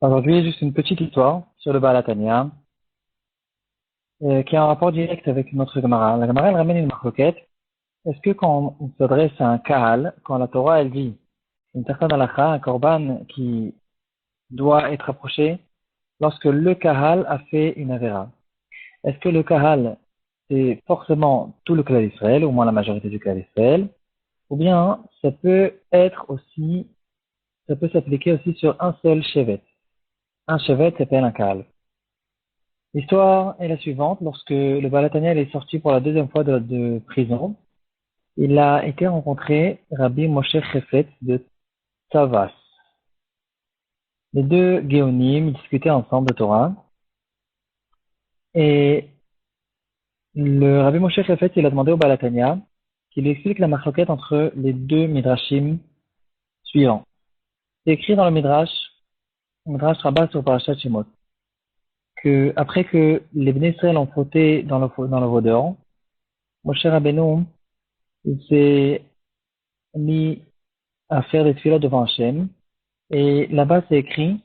Aujourd'hui, juste une petite histoire sur le Baal Hatanya, qui a un rapport direct avec notre Gemara. La Gemara, elle ramène une marloquette. Est-ce que quand on s'adresse à un Kahal, quand la Torah, elle dit une certaine halakha, un korban qui doit être approché lorsque le Kahal a fait une Avera? Est-ce que le Kahal, c'est forcément tout le clan d'Israël, ou au moins la majorité du clan d'Israël, ou bien ça peut s'appliquer aussi sur un seul Shevet. Un Shevet s'appelle un Kahal. L'histoire est la suivante. Lorsque le Baal Hatanya est sorti pour la deuxième fois de prison, il a été rencontré Rabbi Moshe Chefetz de Tzavas. Les deux Géonim discutaient ensemble de Torah. Et le Rabbi Moshe Chefetz, il a demandé au Baal Hatanya qu'il lui explique la marloquette entre les deux Midrashim suivants. C'est écrit dans le Midrash Rabbah sur Parashat Shemot, que après que les Bnei Israël ont fauté dans le Vaudor, Moshe Rabbeinu, il s'est mis à faire des tefilot devant Hachem. Et là-bas, c'est écrit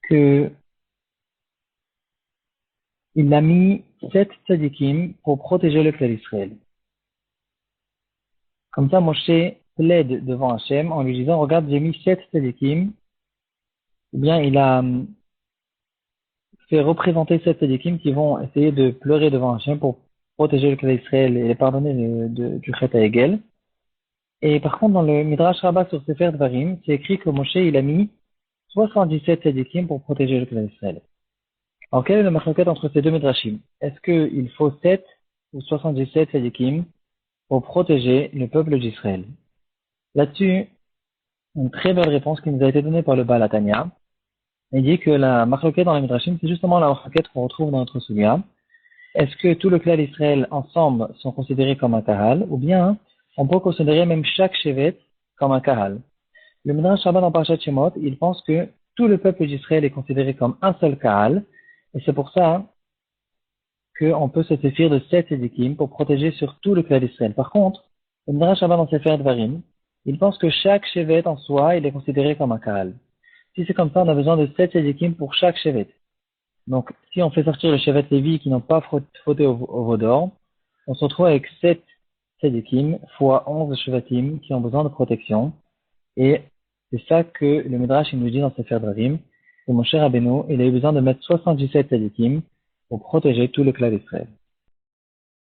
que il a mis 7 tzadikim pour protéger le clan d'Israël. Comme ça, Moshe plaide devant Hachem en lui disant, regarde, j'ai mis 7 tzadikim. Eh bien, il a fait représenter 7 tzadikim qui vont essayer de pleurer devant Hachem pour protéger le clan d'Israël et les pardonner du Chet Egel. Et par contre, dans le Midrash Rabbah sur Sefer Dvarim, c'est écrit que Moshe, il a mis 77 tzadikim pour protéger le clan d'Israël. Alors, quel est le marloquette entre ces deux midrashim? Est-ce qu'il faut 7 ou 77 tzadikim pour protéger le peuple d'Israël? Là-dessus, une très belle réponse qui nous a été donnée par le Baal Hatanya. Il dit que la marloquette dans les midrashim, c'est justement la marloquette qu'on retrouve dans notre Souga. Est-ce que tout le clan d'Israël ensemble sont considérés comme un kahal, ou bien on peut considérer même chaque shevet comme un kahal? Le Midrash Rabbah dans Parashat Shemot, il pense que tout le peuple d'Israël est considéré comme un seul kahal, et c'est pour ça qu'on peut se suffire de 7 édikim pour protéger sur tout le clan d'Israël. Par contre, le Midrash Rabbah dans Sefer Dvarim, il pense que chaque shevet en soi, il est considéré comme un kahal. Si c'est comme ça, on a besoin de 7 édikim pour chaque shevet. Donc, si on fait sortir les shevet Lévi qui n'ont pas fauté au Vaudor, on se retrouve avec 7 tzadikim fois 11 shevatim qui ont besoin de protection. Et c'est ça que le Midrash il nous dit dans Sefer Dvarim, que mon cher Rabbeinu, il a eu besoin de mettre 77 tzadikim pour protéger tout le clan d'Israël.